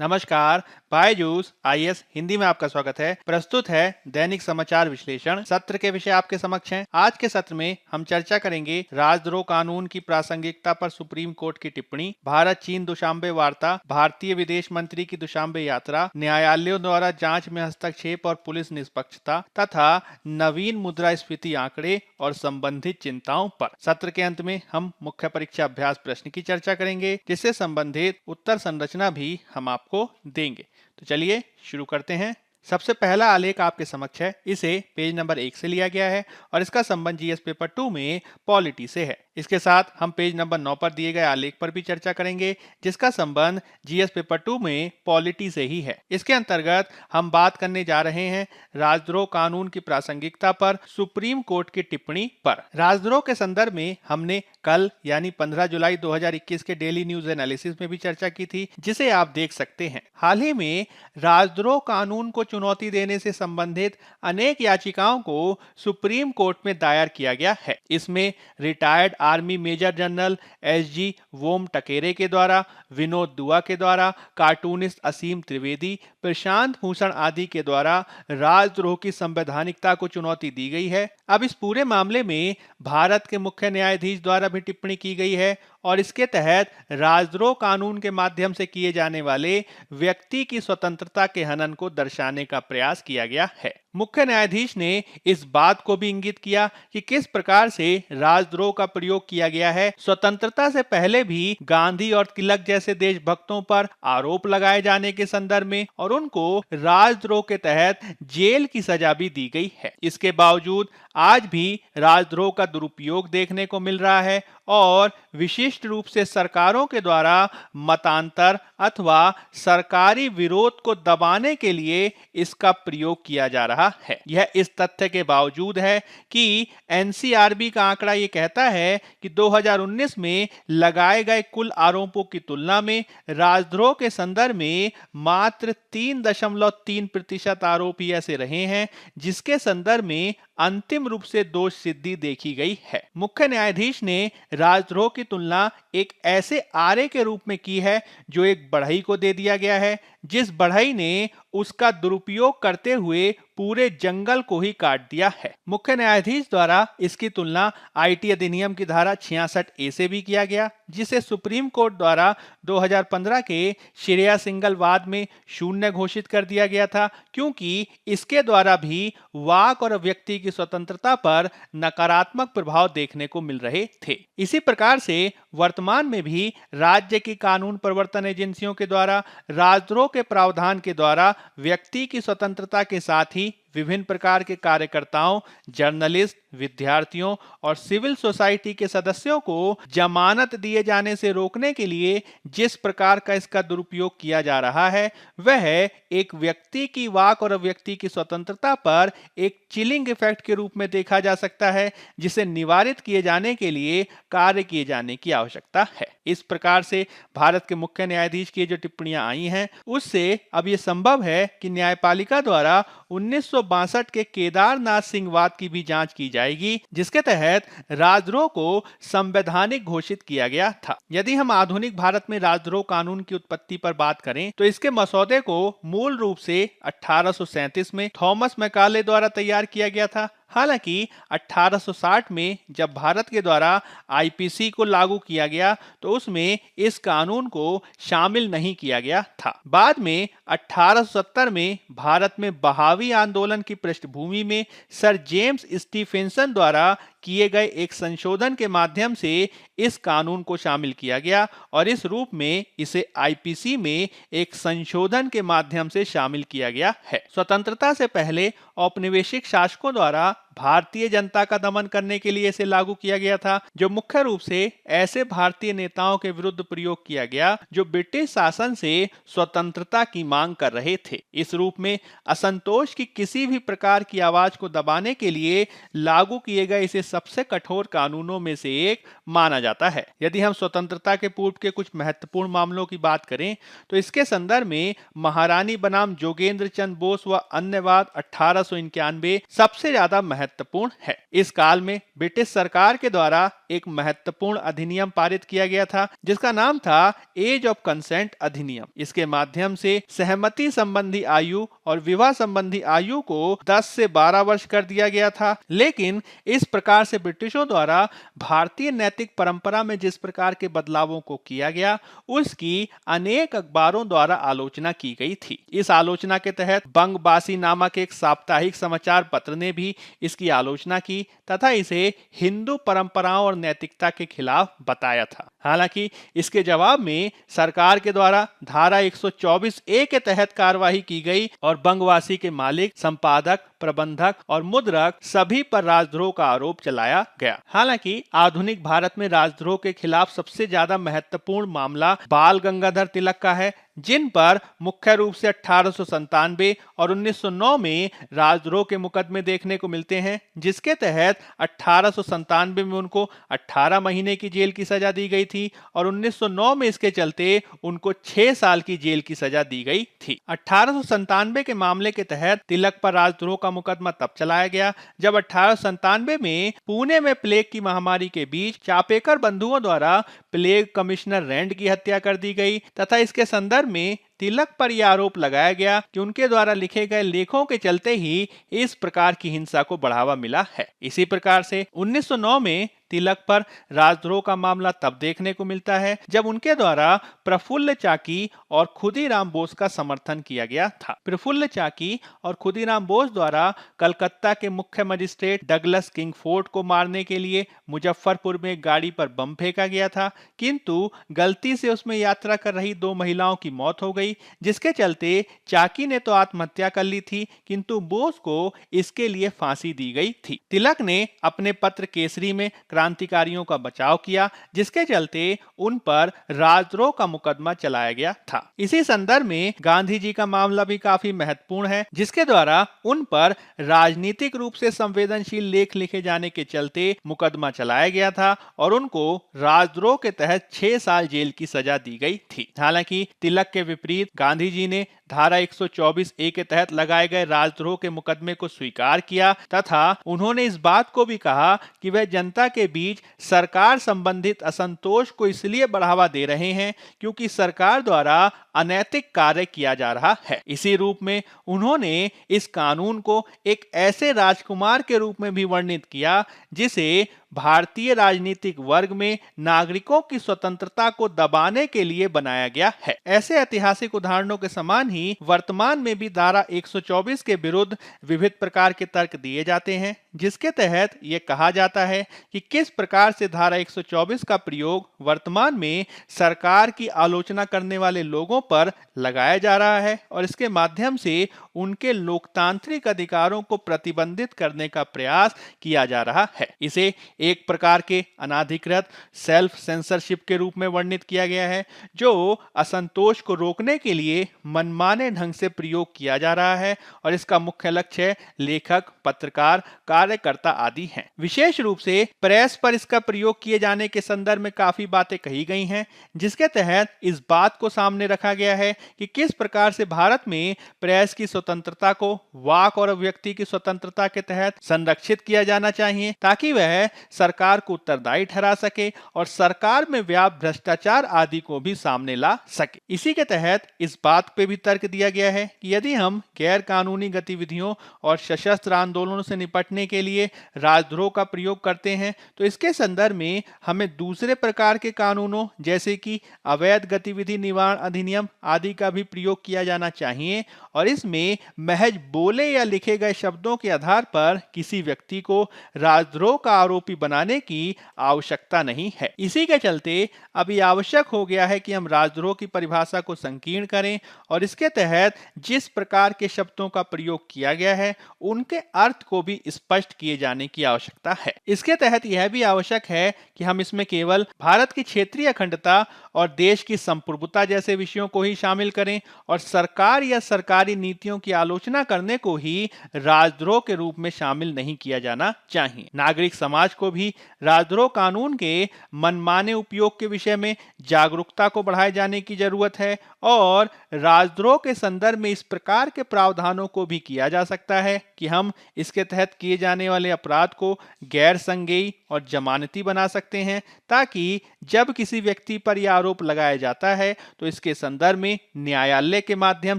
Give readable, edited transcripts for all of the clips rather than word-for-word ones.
नमस्कार। बायजूस आईएएस हिंदी में आपका स्वागत है। प्रस्तुत है दैनिक समाचार विश्लेषण। सत्र के विषय आपके समक्ष हैं। आज के सत्र में हम चर्चा करेंगे राजद्रोह कानून की प्रासंगिकता पर सुप्रीम कोर्ट की टिप्पणी, भारत चीन दुशांबे वार्ता, भारतीय विदेश मंत्री की दुशांबे यात्रा, न्यायालयों द्वारा जांच में हस्तक्षेप और पुलिस निष्पक्षता तथा नवीन मुद्रास्फीति आंकड़े और संबंधित चिंताओं पर। सत्र के अंत में हम मुख्य परीक्षा अभ्यास प्रश्न की चर्चा करेंगे, जिससे संबंधित उत्तर संरचना भी हम आपको देंगे। तो चलिए शुरू करते हैं। सबसे पहला आलेख आपके समक्ष है। इसे पेज नंबर 1 से लिया गया है और इसका संबंध जीएस पेपर 2 में पॉलिटी से है। इसके साथ हम पेज नंबर 9 पर दिए गए आलेख पर भी चर्चा करेंगे, जिसका संबंध जीएस पेपर 2 में पॉलिटी से ही है। इसके अंतर्गत हम बात करने जा रहे हैं राजद्रोह कानून की प्रासंगिकता पर सुप्रीम कोर्ट की टिप्पणी पर। राजद्रोह के संदर्भ में हमने कल यानी 15 जुलाई 2021 के डेली न्यूज एनालिसिस में भी चर्चा की थी, जिसे आप देख सकते हैं। हाल ही में राजद्रोह कानून को चुनौती देने से संबंधित अनेक याचिकाओं को सुप्रीम कोर्ट में दायर किया गया है। इसमें retired army major general S G टकेरे के द्वारा, विनोद दुआ के द्वारा, कार्टूनिस्ट असीम त्रिवेदी, प्रशांत भूषण आदि के द्वारा राजद्रोह की संवैधानिकता को चुनौती दी गई है। अब इस पूरे मामले में भारत के मुख्य न्यायाधीश द्वारा भी टिप्पणी की गई है और इसके तहत राजद्रोह कानून के माध्यम से किए जाने वाले व्यक्ति की स्वतंत्रता के हनन को दर्शाने का प्रयास किया गया है। मुख्य न्यायाधीश ने इस बात को भी इंगित किया कि किस प्रकार से राजद्रोह का प्रयोग किया गया है। स्वतंत्रता से पहले भी गांधी और तिलक जैसे देशभक्तों पर आरोप लगाए जाने के संदर्भ में और उनको राजद्रोह के तहत जेल की सजा भी दी गई है। इसके बावजूद आज भी राजद्रोह का दुरुपयोग देखने को मिल रहा है और विशिष्ट रूप से सरकारों के द्वारा मतांतर अथवा सरकारी विरोध को दबाने के लिए इसका प्रयोग किया जा रहा है। यह इस तथ्य के बावजूद है कि एनसीआरबी का आंकड़ा ये कहता है कि 2019 में लगाए गए कुल आरोपों की तुलना में राजद्रोह के संदर्भ में मात्र 3.3% आरोप ही ऐसे रहे हैं जिसके संदर्भ में अंतिम रूप से दोष सिद्धि देखी गई है। मुख्य न्यायाधीश ने राजद्रोह की तुलना एक ऐसे आरे के रूप में की है जो एक बढ़ई को दे दिया गया है, जिस बढ़ई ने उसका दुरुपयोग करते हुए पूरे जंगल को ही काट दिया है। मुख्य न्यायाधीश द्वारा इसकी तुलना आईटी अधिनियम की धारा 66A से भी किया गया, जिसे सुप्रीम कोर्ट द्वारा 2015 के श्रेया सिंगल वाद में शून्य घोषित कर दिया गया था, क्योंकि इसके द्वारा भी वाक और व्यक्ति की स्वतंत्रता पर नकारात्मक प्रभाव देखने को मिल रहे थे। इसी प्रकार से वर्तमान में भी राज्य की कानून प्रवर्तन एजेंसियों के द्वारा राजद्रोह के प्रावधान के द्वारा व्यक्ति की स्वतंत्रता के साथ ही विभिन्न प्रकार के कार्यकर्ताओं, जर्नलिस्ट, विद्यार्थियों और सिविल सोसाइटी के सदस्यों को जमानत दिए जाने से रोकने के लिए जिस प्रकार का इसका दुरुपयोग किया जा रहा है, वह एक व्यक्ति की वाक और व्यक्ति की स्वतंत्रता पर एक चिलिंग इफेक्ट के रूप में देखा जा सकता है, जिसे निवारित किए जाने के लिए कार्य किए जाने की आवश्यकता है। इस प्रकार से भारत के मुख्य न्यायाधीश की जो टिप्पणियां आई हैं, उससे अब यह संभव है कि न्यायपालिका द्वारा 1962 के केदारनाथ सिंह वाद की भी जांच की जाएगी, जिसके तहत राजद्रोह को संवैधानिक घोषित किया गया था। यदि हम आधुनिक भारत में राजद्रोह कानून की उत्पत्ति पर बात करें तो इसके मसौदे को मूल रूप से 1837 में थॉमस मैकाले द्वारा तैयार किया गया था। हालांकि 1860 में जब भारत के द्वारा आईपीसी को लागू किया गया तो उसमें इस कानून को शामिल नहीं किया गया था। बाद में 1870 में भारत में बहावी आंदोलन की पृष्ठभूमि में सर जेम्स स्टीफेंसन द्वारा किए गए एक संशोधन के माध्यम से इस कानून को शामिल किया गया और इस रूप में इसे आईपीसी में एक संशोधन के माध्यम से शामिल किया गया है। स्वतंत्रता से पहले औपनिवेशिक शासकों द्वारा भारतीय जनता का दमन करने के लिए इसे लागू किया गया था, जो मुख्य रूप से ऐसे भारतीय नेताओं के विरुद्ध प्रयोग किया गया जो ब्रिटिश शासन से स्वतंत्रता की मांग कर रहे थे। इस रूप में असंतोष की किसी भी प्रकार की आवाज को दबाने के लिए लागू किए गए इसे सबसे कठोर कानूनों में से एक माना जाता है। यदि हम स्वतंत्रता के पूर्व के कुछ महत्वपूर्ण मामलों की बात करें तो इसके संदर्भ में महारानी बनाम जोगेंद्र चंद्र बोस व अन्य वाद 1891 सबसे ज्यादा महत्वपूर्ण है। इस काल में ब्रिटिश सरकार के द्वारा एक महत्वपूर्ण अधिनियम पारित किया गया था जिसका नाम था एज ऑफ कंसेंट अधिनियम। इसके माध्यम से सहमति संबंधी आयु और विवाह संबंधी आयु को 10 से 12 वर्ष कर दिया गया था। लेकिन इस प्रकार से ब्रिटिशों द्वारा भारतीय नैतिक परंपरा में जिस प्रकार के बदलावों को किया गया उसकी अनेक अखबारों द्वारा आलोचना की गई थी। इस आलोचना के तहत बंगबासी नामक एक साप्ताहिक समाचार पत्र ने भी इसकी आलोचना की तथा इसे हिंदू परंपराओं और नैतिकता के खिलाफ बताया था। हालांकि इसके जवाब में सरकार के द्वारा धारा 124 ए के तहत कार्रवाई की गई और बंगवासी के मालिक, संपादक, प्रबंधक और मुद्रक सभी पर राजद्रोह का आरोप चलाया गया। हालांकि आधुनिक भारत में राजद्रोह के खिलाफ सबसे ज्यादा महत्वपूर्ण मामला बाल गंगाधर तिलक का है, जिन पर मुख्य रूप से 1897 और 1909 में राजद्रोह के मुकदमे देखने को मिलते हैं, जिसके तहत 1897 में उनको 18 महीने की जेल की सजा दी गई थी और 1909 में इसके चलते उनको 6 साल की जेल की सजा दी गई थी। 1897 के मामले के तहत तिलक पर राजद्रोह का मुकदमा तब चलाया गया जब 1897 में पुणे में प्लेग की महामारी के बीच चापेकर बंधुओं द्वारा प्लेग कमिश्नर रैंड की हत्या कर दी गई तथा इसके संदर्भ में तिलक पर यह आरोप लगाया गया कि उनके द्वारा लिखे गए लेखों के चलते ही इस प्रकार की हिंसा को बढ़ावा मिला है। इसी प्रकार से 1909 में तिलक पर राजद्रोह का मामला तब देखने को मिलता है जब उनके द्वारा प्रफुल्ल चाकी और खुदीराम बोस का समर्थन किया गया था। प्रफुल्ल चाकी और खुदीराम बोस द्वारा कलकत्ता के मुख्य मजिस्ट्रेट डगलस किंगफोर्ड को मारने के लिए मुजफ्फरपुर में एक गाड़ी पर बम फेंका गया था, किंतु गलती से उसमें यात्रा कर रही 2 महिलाओं की मौत हो गई, जिसके चलते चाकी ने तो आत्महत्या कर ली थी किंतु बोस को इसके लिए फांसी दी गई थी। तिलक ने अपने पत्र केसरी में क्रांतिकारियों का बचाव किया, जिसके चलते उन पर राजद्रोह का मुकदमा चलाया गया था। इसी संदर्भ में गांधी जी का मामला भी काफी महत्वपूर्ण है, जिसके द्वारा उन पर राजनीतिक रूप से संवेदनशील लेख लिखे जाने के चलते मुकदमा चलाया गया था और उनको राजद्रोह के तहत 6 साल जेल की सजा दी गई थी। हालांकि तिलक के विपरीत गांधी जी ने धारा 124 ए के तहत लगाए गए राजद्रोह के मुकदमे को स्वीकार किया तथा उन्होंने इस बात को भी कहा कि वह जनता के बीच सरकार संबंधित असंतोष को इसलिए बढ़ावा दे रहे हैं क्योंकि सरकार द्वारा अनैतिक कार्य किया जा रहा है। इसी रूप में उन्होंने इस कानून को एक ऐसे राजकुमार के रूप में भी वर्णित किया जिसे भारतीय राजनीतिक वर्ग में नागरिकों की स्वतंत्रता को दबाने के लिए बनाया गया है। ऐसे ऐतिहासिक उदाहरणों के समान ही वर्तमान में भी धारा 124 के विरुद्ध विविध प्रकार के तर्क दिए जाते हैं, जिसके तहत ये कहा जाता है कि किस प्रकार से धारा 124 का प्रयोग वर्तमान में सरकार की आलोचना करने वाले लोगों पर लगाया जा रहा है और इसके माध्यम से उनके लोकतांत्रिक अधिकारों को प्रतिबंधित करने का प्रयास किया जा रहा है। इसे एक प्रकार के अनाधिकृत सेल्फ सेंसरशिप के रूप में वर्णित किया गया है, जो असंतोष को रोकने के लिए मनमाने ढंग से प्रयोग किया जा रहा है और इसका मुख्य लक्ष्य लेखक, पत्रकार, कार्यकर्ता आदि हैं। विशेष रूप से प्रेस पर इसका प्रयोग किए जाने के संदर्भ में काफी बातें कही गई हैं, जिसके तहत इस बात को सामने रखा गया है कि किस प्रकार से भारत में प्रेस की स्वतंत्रता को वाक और अभिव्यक्ति की स्वतंत्रता के तहत संरक्षित किया जाना चाहिए ताकि वह सरकार को उत्तरदायी ठहरा सके और सरकार में व्याप्त भ्रष्टाचार आदि को भी सामने ला सके। इसी के तहत इस बात पे भी तर्क दिया गया है कि यदि हम गैर कानूनी गतिविधियों और सशस्त्र आंदोलनों से निपटने के लिए राजद्रोह का प्रयोग करते हैं तो इसके संदर्भ में हमें दूसरे प्रकार के कानूनों जैसे कि अवैध गतिविधि निवारण अधिनियम आदि का भी प्रयोग किया जाना चाहिए और इसमें महज बोले या लिखे गए शब्दों के आधार पर किसी व्यक्ति को राजद्रोह का आरोपी बनाने की आवश्यकता नहीं है। इसी के चलते अब ये आवश्यक हो गया है कि हम राजद्रोह की परिभाषा को संकीर्ण करें और इसके तहत जिस प्रकार के शब्दों का प्रयोग किया गया है उनके अर्थ को भी स्पष्ट किए जाने की आवश्यकता है। इसके तहत यह भी आवश्यक है कि हम इसमें केवल भारत की क्षेत्रीय अखंडता और देश की संप्रभुता जैसे विषयों को ही शामिल करें और सरकार या सरकारी नीतियों की आलोचना करने को ही राजद्रोह के रूप में शामिल नहीं किया जाना चाहिए। नागरिक समाज को भी राजद्रोह कानून के मनमाने उपयोग के विषय में जागरूकता को बढ़ाए जाने की जरूरत है और राजद्रोह के संदर्भ में इस प्रकार के प्रावधानों को भी किया जा सकता है कि हम इसके तहत किए जाने वाले अपराध को गैर संज्ञेय और जमानती बना सकते हैं, ताकि जब किसी व्यक्ति पर यह आरोप लगाया जाता है तो इसके संदर्भ में न्यायालय के माध्यम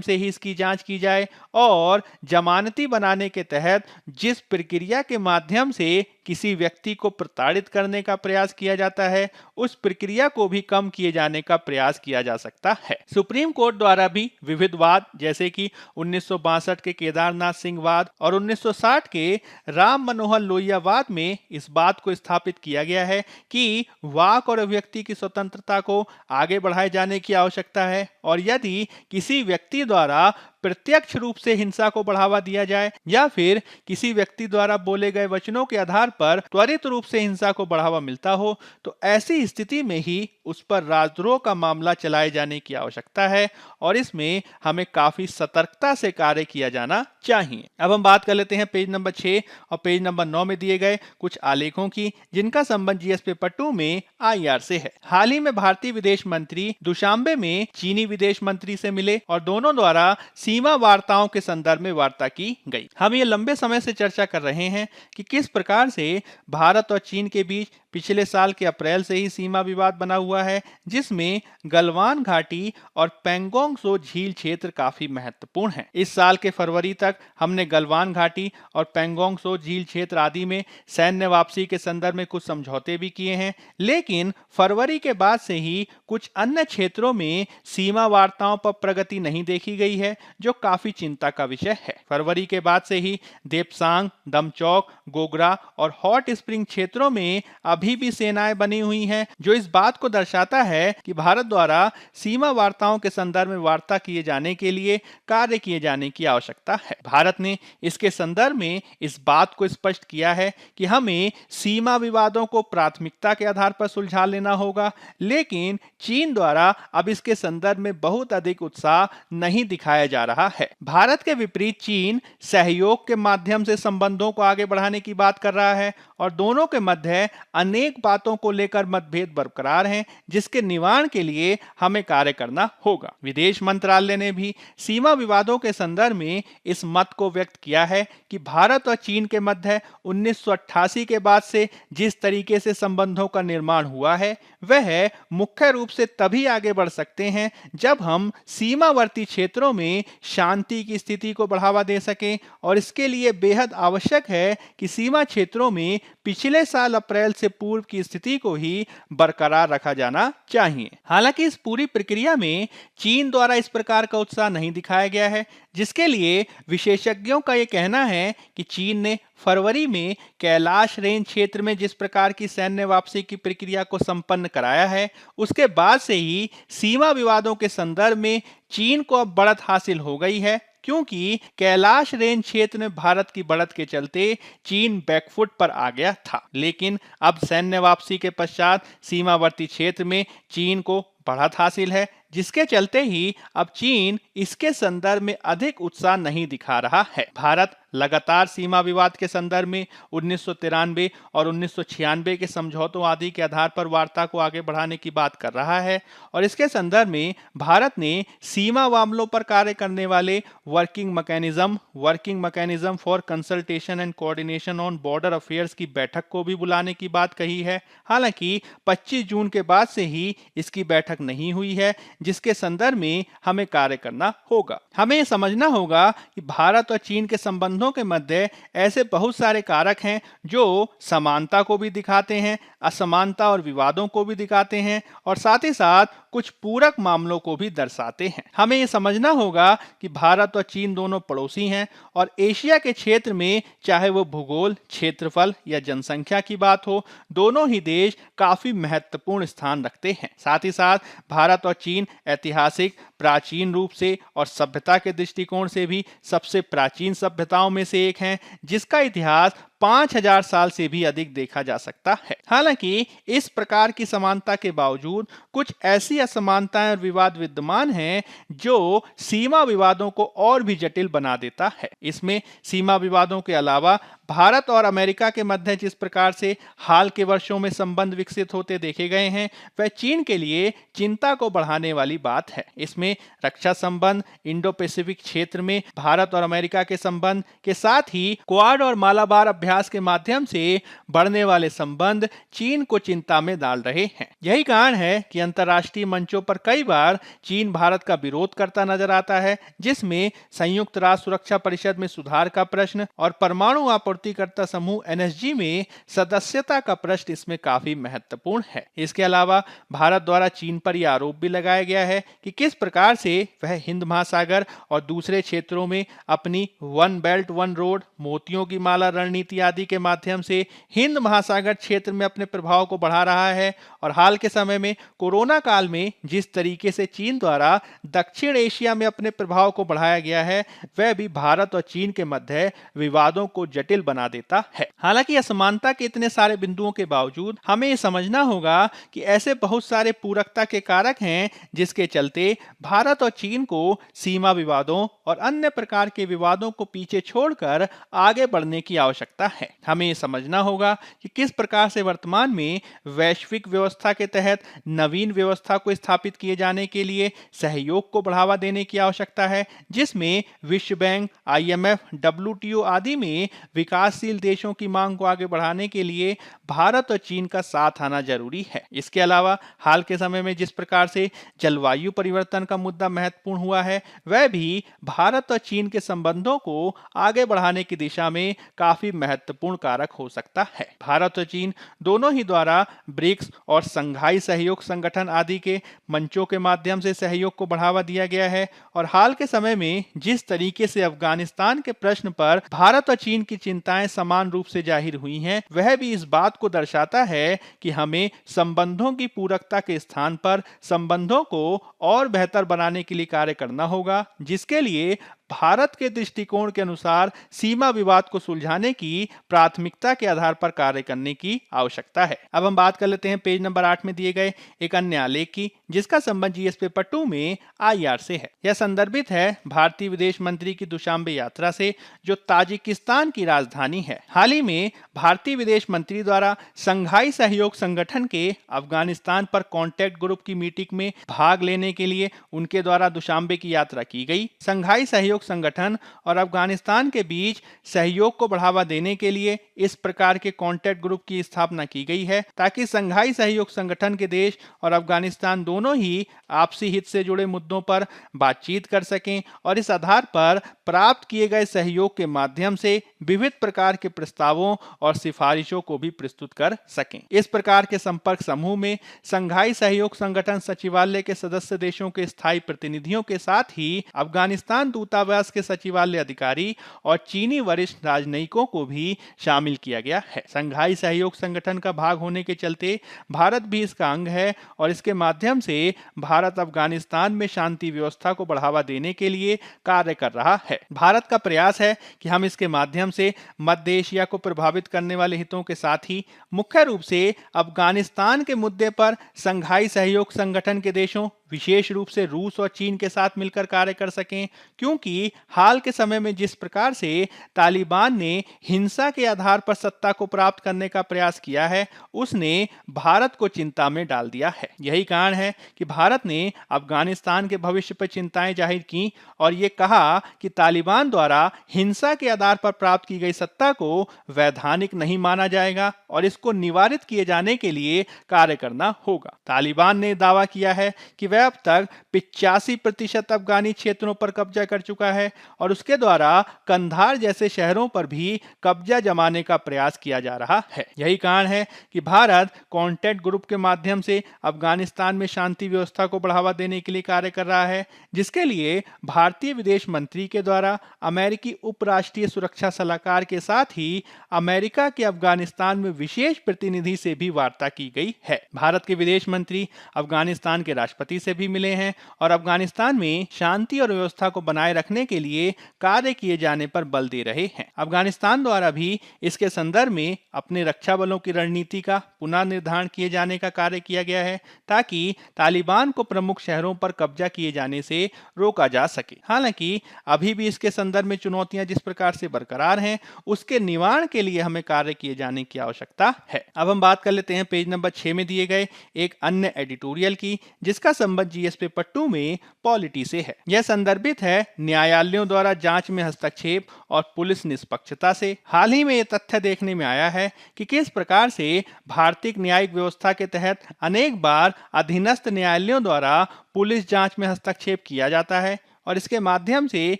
से ही इसकी जांच की जाए और जमानती बनाने के तहत जिस प्रक्रिया के माध्यम से किसी व्यक्ति को प्रताड़ित करने का प्रयास किया जाता है उस प्रक्रिया को भी कम किए जाने का प्रयास किया जा सकता है। सुप्रीम कोर्ट द्वारा भी विविध वाद जैसे कि 1962 के केदारनाथ सिंह वाद और 1960 के राम मनोहर लोहिया वाद में इस बात को स्थापित किया गया है कि वाक और अभिव्यक्ति की स्वतंत्रता को आगे बढ़ाए जाने की आवश्यकता है और यदि किसी व्यक्ति द्वारा प्रत्यक्ष रूप से हिंसा को बढ़ावा दिया जाए या फिर किसी व्यक्ति द्वारा बोले गए वचनों के आधार पर त्वरित रूप से हिंसा को बढ़ावा मिलता हो तो ऐसी स्थिति में ही उस पर राजद्रोह का मामला चलाए जाने की आवश्यकता है और इसमें हमें काफी सतर्कता से कार्य किया जाना चाहिए। अब हम बात कर लेते हैं पेज नंबर 6 और पेज नंबर 9 में दिए गए कुछ आलेखों की जिनका संबंध जीएस पेपर 2 में आईआर से है। हाल ही में भारतीय विदेश मंत्री दुशांबे में चीनी विदेश मंत्री से मिले और दोनों द्वारा सीमा वार्ताओं के संदर्भ में वार्ता की गई। हम ये लंबे समय से चर्चा कर रहे हैं कि किस प्रकार से भारत और चीन के बीच पिछले साल के अप्रैल से ही सीमा विवाद बना हुआ है, जिसमें गलवान घाटी और पेंगोंग त्सो झील क्षेत्र काफी महत्वपूर्ण है। इस साल के फरवरी तक हमने गलवान घाटी और पेंगोंग त्सो झील क्षेत्र आदि में सैन्य वापसी के संदर्भ में कुछ समझौते भी किए हैं, लेकिन फरवरी के बाद से ही कुछ अन्य क्षेत्रों में सीमा वार्ताओं पर प्रगति नहीं देखी गई है, जो काफी चिंता का विषय है। फरवरी के बाद से ही देपसांग, दमचौक, गोगरा और हॉट स्प्रिंग क्षेत्रों में अभी भी सेनाएं बनी हुई हैं, जो इस बात को दर्शाता है कि भारत द्वारा सीमा वार्ताओं के संदर्भ में वार्ता किए जाने के लिए कार्य किए जाने की आवश्यकता है। भारत ने इसके संदर्भ में इस बात को स्पष्ट किया है कि हमें सीमा विवादों को प्राथमिकता के आधार पर सुलझा लेना होगा, लेकिन चीन द्वारा अब इसके संदर्भ में बहुत अधिक उत्साह नहीं दिखाया जा रहा है। भारत के विपरीत चीन सहयोग के माध्यम से संबंधों को आगे बढ़ाने की बात कर रहा है और दोनों के मध्य अनेक बातों को लेकर मतभेद बरकरार हैं, जिसके निवारण के लिए हमें कार्य करना होगा। विदेश मंत्रालय ने भी सीमा विवादों के संदर्भ में इस मत को व्यक्त किया है कि भारत और चीन के मध्य 1988 के बाद से जिस तरीके से संबंधों का निर्माण हुआ है वह मुख्य रूप से तभी आगे बढ़ सकते हैं जब हम सीमावर्ती क्षेत्रों में शांति की स्थिति को बढ़ावा दे सकें और इसके लिए बेहद आवश्यक है कि सीमा क्षेत्रों में पिछले साल अप्रैल से पूर्व की स्थिति को ही बरकरार रखा जाना चाहिए। हालांकि इस पूरी प्रक्रिया में चीन द्वारा इस प्रकार का उत्साह नहीं दिखाया गया है, जिसके लिए विशेषज्ञों का यह कहना है कि चीन ने फरवरी में कैलाश रेंज क्षेत्र में जिस प्रकार की सैन्य वापसी की प्रक्रिया को संपन्न कराया है, उसके बाद से ही सीमा विवादों के संदर्भ में चीन को अब बढ़त हासिल हो गई है, क्योंकि कैलाश रेंज क्षेत्र में भारत की बढ़त के चलते चीन बैकफुट पर आ गया था। लेकिन अब सैन्य वापसी के पश्चात सीमावर्ती क्षेत्र में चीन को बढ़त हासिल है, जिसके चलते ही अब चीन इसके संदर्भ में अधिक उत्साह नहीं दिखा रहा है। भारत लगातार सीमा विवाद के संदर्भ में 1993 और 1996 के समझौतों आदि के आधार पर वार्ता को आगे बढ़ाने की बात कर रहा है और इसके संदर्भ में भारत ने सीमा मामलों पर कार्य करने वाले working mechanism for consultation and coordination on border affairs की बैठक को भी बुलाने की बात कही है। हालांकि 25 जून के बाद से ही इसकी बैठक नहीं हुई है, जिसके संदर्भ में हमें कार्य करना होगा। हमें समझना होगा कि भारत और चीन के संबंधों के मध्य ऐसे बहुत सारे कारक हैं जो समानता को भी दिखाते हैं, असमानता और विवादों को भी दिखाते हैं और साथ ही साथ कुछ पूरक मामलों को भी दर्शाते हैं। हमें यह समझना होगा कि भारत और चीन दोनों पड़ोसी हैं और एशिया के क्षेत्र में चाहे वो भूगोल, क्षेत्रफल या जनसंख्या की बात हो, दोनों ही देश काफी महत्वपूर्ण स्थान रखते हैं। साथ ही साथ भारत और चीन ऐतिहासिक प्राचीन रूप से और सभ्यता के दृष्टिकोण से भी सबसे प्राचीन सभ्यताओं में से एक हैं, जिसका इतिहास 5000 साल से भी अधिक देखा जा सकता है। हालांकि इस प्रकार की समानता के बावजूद कुछ ऐसी असमानताएं और विवाद विद्यमान हैं जो सीमा विवादों को और भी जटिल बना देता है। इसमें सीमा विवादों के अलावा भारत और अमेरिका के मध्य जिस प्रकार से हाल के वर्षों में संबंध विकसित होते देखे गए हैं, वह चीन के लिए चिंता को बढ़ाने वाली बात है। इसमें रक्षा संबंध, इंडो पैसिफिक क्षेत्र में भारत और अमेरिका के संबंध के साथ ही क्वाड और मालाबार अभ्यास के माध्यम से बढ़ने वाले संबंध चीन को चिंता में डाल रहे हैं। यही कारण है कि अंतर्राष्ट्रीय मंचों पर कई बार चीन भारत का विरोध करता नजर आता है, जिसमें संयुक्त राष्ट्र सुरक्षा परिषद में सुधार का प्रश्न और परमाणु आपूर्तिकर्ता समूह एनएसजी में सदस्यता का प्रश्न इसमें काफी महत्वपूर्ण है। इसके अलावा भारत द्वारा चीन पर यह आरोप भी लगाया गया है कि किस प्रकार से वह हिंद महासागर और दूसरे क्षेत्रों में अपनी वन बेल्ट वन रोड, मोतियों की माला रणनीति आदि के माध्यम से हिंद महासागर क्षेत्र में अपने प्रभाव को बढ़ा रहा है और हाल के समय में कोरोना काल में जिस तरीके से चीन द्वारा दक्षिण एशिया में अपने प्रभाव को बढ़ाया गया है, वह भी भारत और चीन के मध्य विवादों को जटिल बना देता है। हालांकि असमानता के इतने सारे बिंदुओं के बावजूद हमें यह समझना होगा कि ऐसे बहुत सारे पूरकता के कारक हैं जिसके चलते भारत और चीन को सीमा विवादों और अन्य प्रकार के विवादों को पीछे छोड़कर आगे बढ़ने की आवश्यकता है। हमें यह समझना होगा कि किस प्रकार से वर्तमान में वैश्विक व्यवस्था के तहत नवीन व्यवस्था को स्थापित किए जाने के लिए सहयोग को बढ़ावा देने की आवश्यकता है, जिसमें विश्व बैंक, आईएमएफ, डब्ल्यूटीओ आदि में विकासशील देशों की मांग को आगे बढ़ाने के लिए भारत और चीन का साथ आना जरूरी है। इसके अलावा हाल के समय में जिस प्रकार से जलवायु परिवर्तन का मुद्दा महत्वपूर्ण हुआ है, वह भी भारत और चीन के संबंधों को आगे बढ़ाने की दिशा में काफी महत्वपूर्ण कारक हो सकता है। भारत और चीन दोनों ही द्वारा ब्रिक्स और संघाई सहयोग संगठन आदि के मंचों के माध्यम से सहयोग को बढ़ावा दिया गया है और हाल के समय में जिस तरीके से अफगानिस्तान के प्रश्न पर भारत और चीन की चिंताएं समान रूप से जाहिर हुई हैं, वह भी इस बात को दर्शाता है कि हमें संबंधों की पूरकता के स्थान पर संबंधों को और बेहतर बनाने के लिए कार्य करना होगा, जिसके लिए भारत के दृष्टिकोण के अनुसार सीमा विवाद को सुलझाने की प्राथमिकता के आधार पर कार्य करने की आवश्यकता है। अब हम बात कर लेते हैं पेज नंबर 8 में दिए गए एक अन्य आलेख की, जिसका संबंध जीएस पेपर 2 में आईआर से है। यह संदर्भित है भारतीय विदेश मंत्री की दुशांबे यात्रा से, जो ताजिकिस्तान की राजधानी है। हाल ही में भारतीय विदेश मंत्री द्वारा संघाई सहयोग संगठन के अफगानिस्तान पर कॉन्टैक्ट ग्रुप की मीटिंग में भाग लेने के लिए उनके द्वारा दुशांबे की यात्रा की गई। संघाई सहयोग संगठन और अफगानिस्तान के बीच सहयोग को बढ़ावा देने के लिए इस प्रकार के कॉन्टैक्ट ग्रुप की स्थापना की गई है, ताकि संघाई सहयोग संगठन के देश और अफगानिस्तान दोनों ही आपसी हित से जुड़े मुद्दों पर बातचीत कर सकें और इस आधार पर प्राप्त किए गए सहयोग के माध्यम से विविध प्रकार के प्रस्तावों और सिफारिशों को भी प्रस्तुत कर सकें। इस प्रकार के संपर्क समूह में संघाई सहयोग संगठन सचिवालय के सदस्य देशों के स्थायी प्रतिनिधियों के साथ ही अफगानिस्तान दूतावास के सचिवालय अधिकारी और चीनी वरिष्ठ राजनयिकों को भी शामिल किया गया है। संघाई सहयोग संगठन का भाग होने के चलते भारत भी इसका अंग है और इसके माध्यम से भारत अफगानिस्तान में शांति व्यवस्था को बढ़ावा देने के लिए कार्य कर रहा है। भारत का प्रयास है कि हम इसके माध्यम से मध्य एशिया को प्रभावित करने वाले हितों के साथ ही मुख्य रूप से अफगानिस्तान के मुद्दे पर संघाई सहयोग संगठन के देशों, विशेष रूप से रूस और चीन के साथ मिलकर कार्य कर सकें, क्योंकि हाल के समय में जिस प्रकार से तालिबान ने हिंसा के आधार पर सत्ता को प्राप्त करने का प्रयास किया है, उसने भारत को चिंता में डाल दिया है। यही कारण है कि भारत ने अफगानिस्तान के भविष्य पर चिंताएं जाहिर की और ये कहा कि तालिबान द्वारा हिंसा के आधार पर प्राप्त की गई सत्ता को वैधानिक नहीं माना जाएगा और इसको निवारित किए जाने के लिए कार्य करना होगा। तालिबान ने दावा किया है कि वह अब तक 85% अफगानी क्षेत्रों पर कब्जा कर चुका है और उसके द्वारा कंधार जैसे शहरों पर भी कब्जा जमाने का प्रयास किया जा रहा है। यही कारण है कि भारत कॉन्टैक्ट ग्रुप के माध्यम से अफगानिस्तान में शांति व्यवस्था को बढ़ावा देने के लिए कार्य कर रहा है, जिसके लिए भारतीय विदेश मंत्री के द्वारा अमेरिकी उपराष्ट्रीय सुरक्षा सलाहकार के साथ ही अमेरिका के अफगानिस्तान में विशेष प्रतिनिधि से भी वार्ता की गई है। भारत के विदेश मंत्री अफगानिस्तान के राष्ट्रपति से भी मिले हैं और अफगानिस्तान में शांति और व्यवस्था को बनाए रखने के लिए कार्य किए जाने पर बल दे रहे हैं। अफगानिस्तान द्वारा भी इसके संदर्भ में अपने रक्षा बलों की रणनीति का पुनर्निर्धारण किए जाने का कार्य किया गया है ताकि तालिबान को प्रमुख शहरों पर कब्जा किए जाने से रोका जा सके। हालांकि अभी भी इसके संदर्भ में चुनौतियां जिस प्रकार से बरकरार हैं, उसके निवारण के लिए हमें कार्य किए जाने की आवश्यकता है। अब हम बात कर लेते हैं पेज नंबर 6 में दिए गए एक अन्य एडिटोरियल की, जिसका संबंध जीएस पेपर 2 में पॉलिटी से है। यह संदर्भित है न्यायालयों द्वारा जांच में हस्तक्षेप और पुलिस निष्पक्षता से। हाल ही में यह तथ्य देखने में आया है कि किस प्रकार से भारतीय न्यायिक व्यवस्था के तहत अनेक बार अधीनस्थ न्यायालयों द्वारा पुलिस जांच में हस्तक्षेप किया जाता है और इसके माध्यम से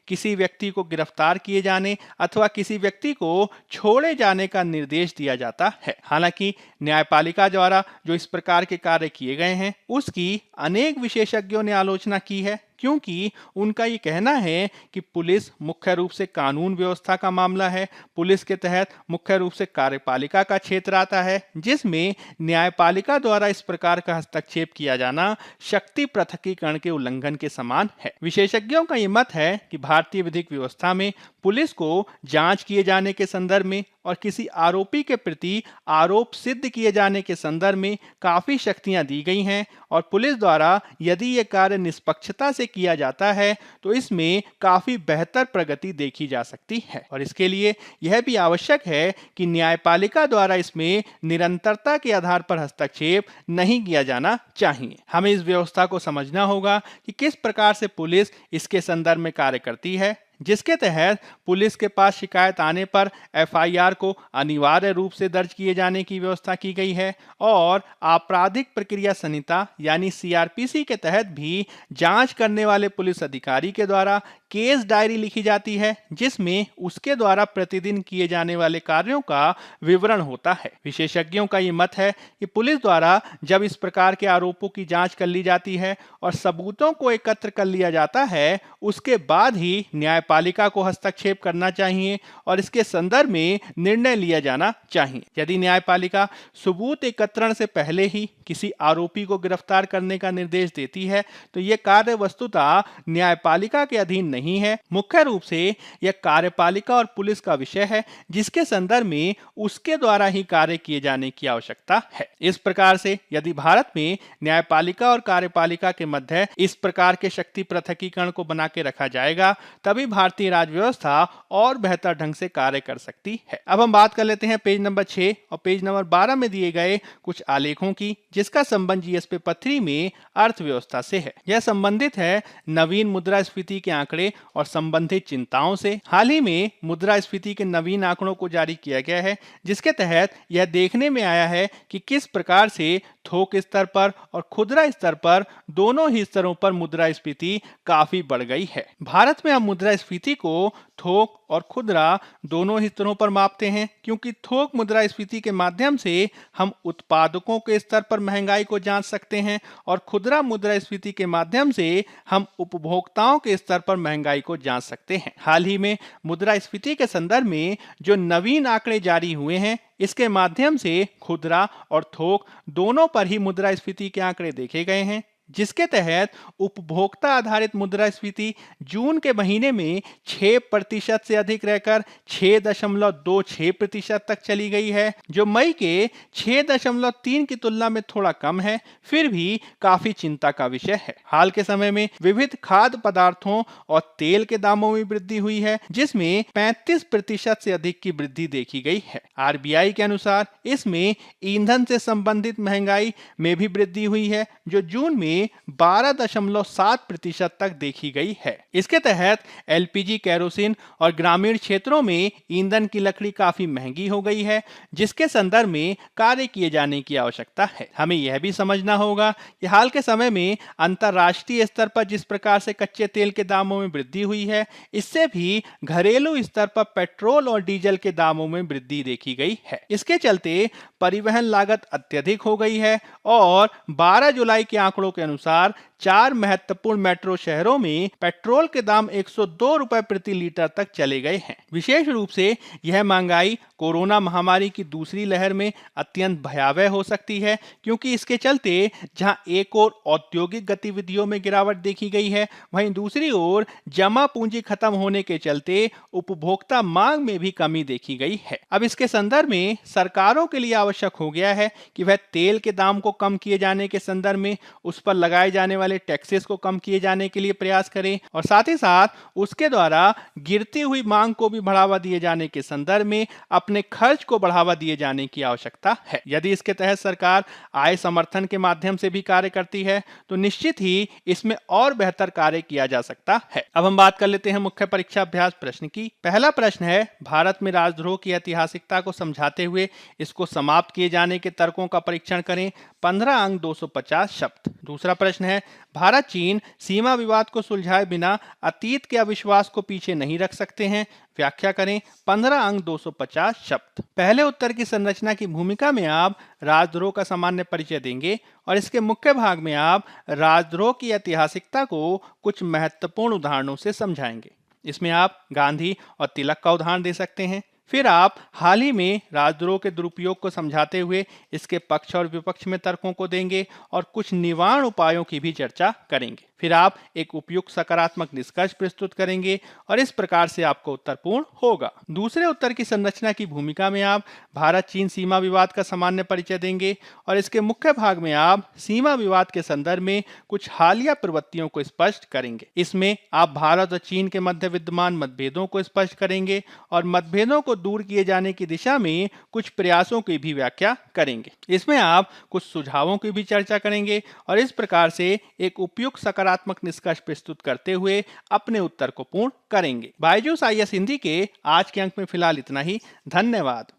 किसी व्यक्ति को गिरफ्तार किए जाने अथवा किसी व्यक्ति को छोड़े जाने का निर्देश दिया जाता है। हालांकि न्यायपालिका द्वारा जो इस प्रकार के कार्य किए गए हैं, उसकी अनेक विशेषज्ञों ने आलोचना की है, क्योंकि उनका ये कहना है कि पुलिस मुख्य रूप से कानून व्यवस्था का मामला है। पुलिस के तहत मुख्य रूप से कार्यपालिका का क्षेत्र आता है, जिसमें न्यायपालिका द्वारा इस प्रकार का हस्तक्षेप किया जाना शक्ति पृथकीकरण के उल्लंघन के समान है। विशेषज्ञों का ये मत है कि भारतीय विधिक व्यवस्था में पुलिस को जांच किए जाने के संदर्भ में और किसी आरोपी के प्रति आरोप सिद्ध किए जाने के संदर्भ में काफी शक्तियां दी गई हैं और पुलिस द्वारा यदि यह कार्य निष्पक्षता से किया जाता है तो इसमें काफी बेहतर प्रगति देखी जा सकती है। और इसके लिए यह भी आवश्यक है कि न्यायपालिका द्वारा इसमें निरंतरता के आधार पर हस्तक्षेप नहीं किया जाना चाहिए। हमें इस व्यवस्था को समझना होगा कि किस प्रकार से पुलिस इसके संदर्भ में कार्य करती है, जिसके तहत पुलिस के पास शिकायत आने पर एफआईआर को अनिवार्य रूप से दर्ज किए जाने की व्यवस्था की गई है और आपराधिक प्रक्रिया संहिता यानी सीआरपीसी के तहत भी जांच करने वाले पुलिस अधिकारी के द्वारा केस डायरी लिखी जाती है, जिसमें उसके द्वारा प्रतिदिन किए जाने वाले कार्यों का विवरण होता है। विशेषज्ञों का ये मत है कि पुलिस द्वारा जब इस प्रकार के आरोपों की जांच कर ली जाती है और सबूतों को एकत्र कर लिया जाता है, उसके बाद ही न्यायपालिका को हस्तक्षेप करना चाहिए और इसके संदर्भ में निर्णय लिया जाना चाहिए। यदि न्यायपालिका सबूत एकत्रण से पहले ही किसी आरोपी को गिरफ्तार करने का निर्देश देती है तो यह कार्य वस्तुतः न्यायपालिका के अधीन नहीं है। मुख्य रूप से यह कार्यपालिका और पुलिस का विषय है, जिसके संदर्भ में उसके द्वारा ही कार्य किए जाने की आवश्यकता है। इस प्रकार से यदि भारत में न्यायपालिका और कार्यपालिका के मध्य इस प्रकार के शक्ति पृथकीकरण को बना के रखा जाएगा, तभी भारतीय राज्य व्यवस्था और बेहतर ढंग से कार्य कर सकती है। अब हम बात कर लेते हैं पेज नंबर 6 और पेज नंबर 12 में दिए गए कुछ आलेखों की, जिसका संबंध जीएस पेपर 3 में अर्थव्यवस्था से है। यह संबंधित है नवीन मुद्रास्फीति के आंकड़े और संबंधित चिंताओं से। हाल ही में मुद्रास्फीति के नवीन आंकड़ों को जारी किया गया है, जिसके तहत यह देखने में आया है कि किस प्रकार से थोक स्तर पर और खुदरा स्तर पर दोनों ही स्तरों पर मुद्रास्फीति काफी बढ़ गई है। भारत में हम मुद्रास्फीति को थोक और खुदरा दोनों ही स्तरों पर मापते हैं, क्योंकि थोक मुद्रास्फीति के माध्यम से हम उत्पादकों के स्तर पर महंगाई को जांच सकते हैं और खुदरा मुद्रास्फीति के माध्यम से हम उपभोक्ताओं के स्तर पर महंगाई को जांच सकते हैं। हाल ही में मुद्रास्फीति के संदर्भ में जो नवीन आंकड़े जारी हुए हैं, इसके माध्यम से खुदरा और थोक दोनों पर ही मुद्रास्फीति के आंकड़े देखे गए हैं, जिसके तहत उपभोक्ता आधारित मुद्रास्फीति जून के महीने में 6% से अधिक रहकर 6.26% तक चली गई है, जो मई के 6.3 की तुलना में थोड़ा कम है, फिर भी काफी चिंता का विषय है। हाल के समय में विविध खाद्य पदार्थों और तेल के दामों में वृद्धि हुई है, जिसमें 35% से अधिक की वृद्धि देखी गई है। आरबीआई के अनुसार इसमें ईंधन से संबंधित महंगाई में भी वृद्धि हुई है, जो जून में 12.7% तक देखी गई है। इसके तहत एलपीजी, केरोसिन और ग्रामीण क्षेत्रों में ईंधन की लकड़ी काफी महंगी हो गई है, जिसके संदर्भ में कार्य किए जाने की आवश्यकता है। हमें यह भी समझना होगा कि हाल के समय में अंतर्राष्ट्रीय स्तर पर जिस प्रकार से कच्चे तेल के दामों में वृद्धि हुई है, इससे भी घरेलू स्तर पर पेट्रोल और डीजल के दामों में वृद्धि देखी गई है। इसके चलते परिवहन लागत अत्यधिक हो गई है और 12 जुलाई के आंकड़ों के अनुसार 4 महत्वपूर्ण मेट्रो शहरों में पेट्रोल के दाम 102 रुपए प्रति लीटर तक चले गए हैं। विशेष रूप से यह महंगाई कोरोना महामारी की दूसरी लहर में अत्यंत भयावह हो सकती है, क्योंकि इसके चलते जहां एक ओर औद्योगिक गतिविधियों में गिरावट देखी गई है, वहीं दूसरी ओर जमा पूंजी खत्म होने के चलते उपभोक्ता मांग में भी कमी देखी गई है। अब इसके संदर्भ में सरकारों के लिए आवश्यक हो गया है कि वह तेल के दाम को कम किए जाने के संदर्भ में उस पर लगाए जाने वाले टैक्सेस को कम किए जाने के लिए प्रयास करें, और साथ ही साथ उसके द्वारा गिरती हुई मांग को भी बढ़ावा दिए जाने के संदर्भ में अपने खर्च को बढ़ावा दिए जाने की आवश्यकता है। यदि इसके तहत सरकार आय समर्थन के माध्यम से भी कार्य करती है तो निश्चित ही इसमें और बेहतर कार्य किया जा सकता है। अब हम बात कर लेते हैं मुख्य परीक्षा अभ्यास प्रश्न की। पहला प्रश्न है, भारत में राजद्रोह की ऐतिहासिकता को समझाते हुए इसको समाप्त किए जाने के तर्कों का परीक्षण करें। 15 अंक 250 शब्द। दूसरा प्रश्न है, भारत चीन सीमा विवाद को सुलझाए बिना अतीत के अविश्वास को पीछे नहीं रख सकते हैं, व्याख्या करें। 15 अंक 250 शब्द। पहले उत्तर की संरचना की भूमिका में आप राजद्रोह का सामान्य परिचय देंगे और इसके मुख्य भाग में आप राजद्रोह की ऐतिहासिकता को कुछ महत्वपूर्ण उदाहरणों से समझाएंगे। इसमें आप गांधी और तिलक का उदाहरण दे सकते हैं। फिर आप हाल ही में राजद्रोह के दुरुपयोग को समझाते हुए इसके पक्ष और विपक्ष में तर्कों को देंगे और कुछ निवारण उपायों की भी चर्चा करेंगे। फिर आप एक उपयुक्त सकारात्मक निष्कर्ष प्रस्तुत करेंगे और इस प्रकार से आपका उत्तर पूर्ण होगा। दूसरे उत्तर की संरचना की भूमिका में आप भारत चीन सीमा विवाद का सामान्य परिचय देंगे और इसके मुख्य भाग में आप सीमा विवाद के संदर्भ में कुछ हालिया प्रवृत्तियों को स्पष्ट करेंगे। इसमें आप भारत और चीन के मध्य विद्यमान मतभेदों को स्पष्ट करेंगे और मतभेदों को दूर किए जाने की दिशा में कुछ प्रयासों की भी व्याख्या करेंगे। इसमें आप कुछ सुझावों की भी चर्चा करेंगे और इस प्रकार से एक उपयुक्त सकारात्मक निष्कर्ष प्रस्तुत करते हुए अपने उत्तर को पूर्ण करेंगे। बायजूस आईएएस हिंदी के आज के अंक में फिलहाल इतना ही। धन्यवाद।